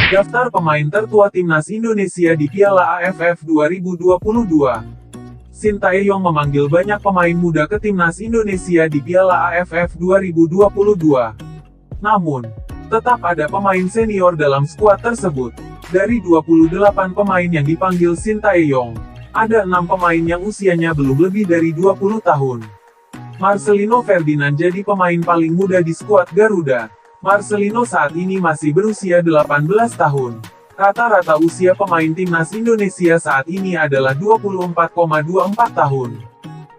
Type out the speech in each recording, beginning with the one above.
Daftar pemain tertua Timnas Indonesia di Piala AFF 2022. Sintayong memanggil banyak pemain muda ke Timnas Indonesia di Piala AFF 2022. Namun, tetap ada pemain senior dalam skuad tersebut. Dari 28 pemain yang dipanggil Sintayong, ada 6 pemain yang usianya belum lebih dari 20 tahun. Marcelino Ferdinand jadi pemain paling muda di skuad Garuda. Marcelino saat ini masih berusia 18 tahun. Rata-rata usia pemain Timnas Indonesia saat ini adalah 24,24 tahun.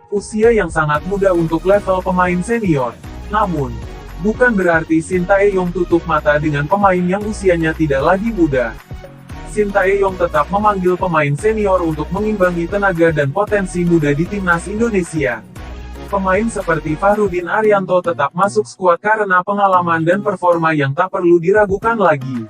Usia yang sangat muda untuk level pemain senior. Namun, bukan berarti Sintayong tutup mata dengan pemain yang usianya tidak lagi muda. Sintayong tetap memanggil pemain senior untuk mengimbangi tenaga dan potensi muda di Timnas Indonesia. Pemain seperti Fahrudin Arianto tetap masuk skuad karena pengalaman dan performa yang tak perlu diragukan lagi.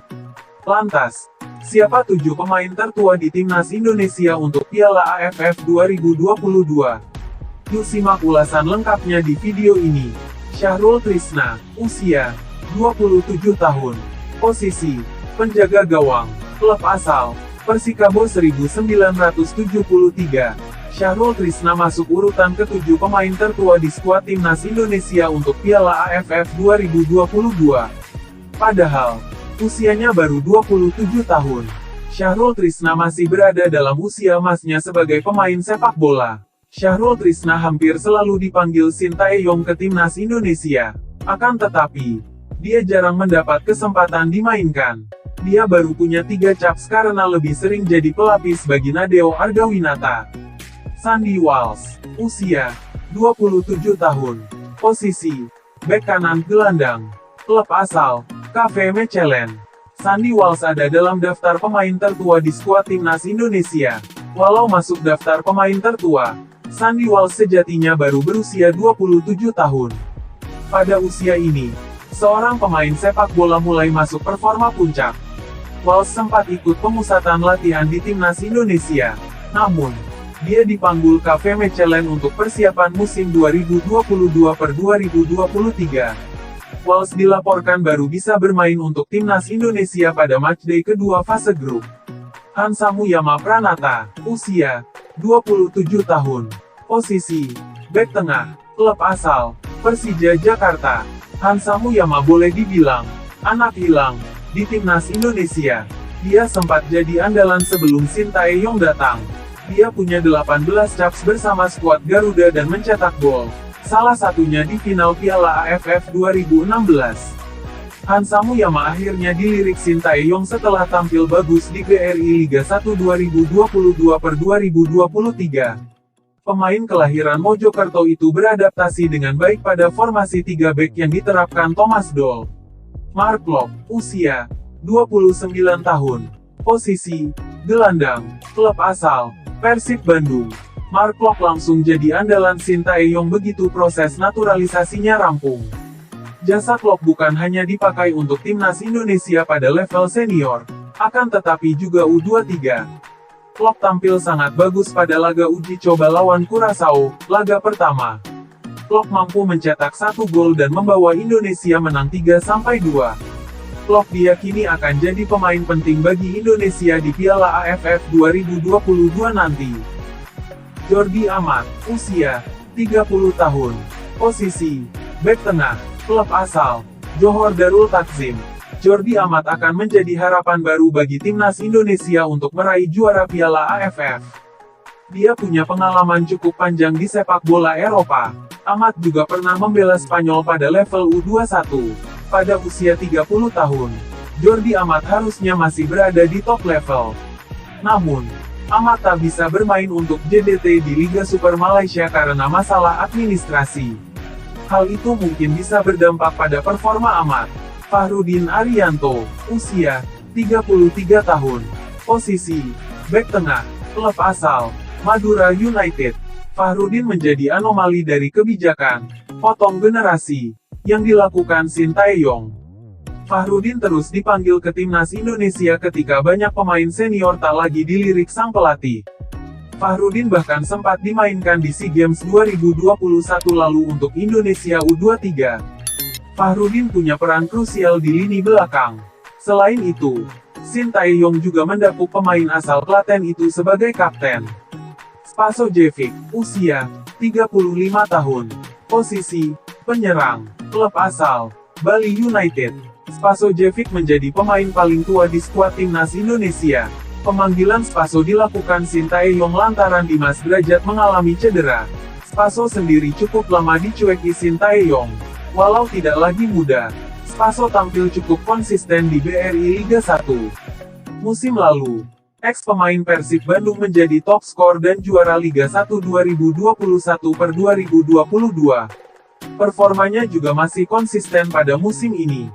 Lantas, siapa 7 pemain tertua di Timnas Indonesia untuk Piala AFF 2022? Yuk simak ulasan lengkapnya di video ini. Syahrul Trisna, usia 27 tahun. Posisi, penjaga gawang. Klub asal, Persikabo 1973. Syahrul Trisna masuk urutan ke-7 pemain tertua di skuad Timnas Indonesia untuk Piala AFF 2022. Padahal, usianya baru 27 tahun. Syahrul Trisna masih berada dalam usia emasnya sebagai pemain sepak bola. Syahrul Trisna hampir selalu dipanggil Sintayong ke Timnas Indonesia. Akan tetapi, dia jarang mendapat kesempatan dimainkan. Dia baru punya 3 caps karena lebih sering jadi pelapis bagi Nadeo Argawinata. Sandy Walsh, usia 27 tahun. Posisi, bek kanan gelandang. Klub asal, KV Mechelen. Sandy Walsh ada dalam daftar pemain tertua di skuad Timnas Indonesia. Walau masuk daftar pemain tertua, Sandy Walsh sejatinya baru berusia 27 tahun. Pada usia ini, seorang pemain sepak bola mulai masuk performa puncak. Walsh sempat ikut pemusatan latihan di Timnas Indonesia. Namun, dia dipanggil KV Mechelen untuk persiapan musim 2022-2023. Walsh dilaporkan baru bisa bermain untuk Timnas Indonesia pada matchday kedua fase grup. Hansa Muyama Pranata, usia 27 tahun. Posisi, bek tengah. Klub asal, Persija Jakarta. Hansa Muyama boleh dibilang anak hilang di Timnas Indonesia. Dia sempat jadi andalan sebelum Sintayong datang. Dia punya 18 caps bersama skuad Garuda dan mencetak gol, salah satunya di final Piala AFF 2016. Hansa Muyama akhirnya dilirik Sintayong setelah tampil bagus di BRI Liga 1 2022-2023. Pemain kelahiran Mojokerto itu beradaptasi dengan baik pada formasi 3 bek yang diterapkan Thomas Doll. Mark Klok, usia 29 tahun. Posisi, gelandang. Klub asal, Persib Bandung. Mark Klok langsung jadi andalan Sintayong begitu proses naturalisasinya rampung. Jasa Klok bukan hanya dipakai untuk Timnas Indonesia pada level senior, akan tetapi juga U23. Klok tampil sangat bagus pada laga uji coba lawan Curaçao, laga pertama. Klok mampu mencetak 1 gol dan membawa Indonesia menang 3-2. Klok diyakini akan jadi pemain penting bagi Indonesia di Piala AFF 2022 nanti. Jordi Amat, usia 30 tahun. Posisi, bek tengah. Klub asal, Johor Darul Takzim. Jordi Amat akan menjadi harapan baru bagi Timnas Indonesia untuk meraih juara Piala AFF. Dia punya pengalaman cukup panjang di sepak bola Eropa. Amat juga pernah membela Spanyol pada level U21. Pada usia 30 tahun, Jordi Amat harusnya masih berada di top level. Namun, Amat tak bisa bermain untuk JDT di Liga Super Malaysia karena masalah administrasi. Hal itu mungkin bisa berdampak pada performa Amat. Fahrudin Arianto, usia 33 tahun. Posisi, bek tengah. Klub asal, Madura United. Fahrudin menjadi anomali dari kebijakan potong generasi yang dilakukan Sintayong. Fahrudin terus dipanggil ke Timnas Indonesia ketika banyak pemain senior tak lagi dilirik sang pelatih. Fahrudin bahkan sempat dimainkan di SEA Games 2021 lalu untuk Indonesia U23. Fahrudin punya peran krusial di lini belakang. Selain itu, Sintayong juga mendapuk pemain asal Klaten itu sebagai kapten. Spasojevic, usia 35 tahun. Posisi penyerang. Klub asal Bali United. Spasojevic menjadi pemain paling tua di skuad timnas Indonesia. Pemanggilan Spaso dilakukan Sintayong lantaran Dimas Derajat mengalami cedera. Spaso sendiri cukup lama dicueki Sintayong. Walau tidak lagi muda, Spaso tampil cukup konsisten di BRI Liga 1. Musim lalu, ex-pemain Persib Bandung menjadi top skor dan juara Liga 1 2021/2022. Performanya juga masih konsisten pada musim ini.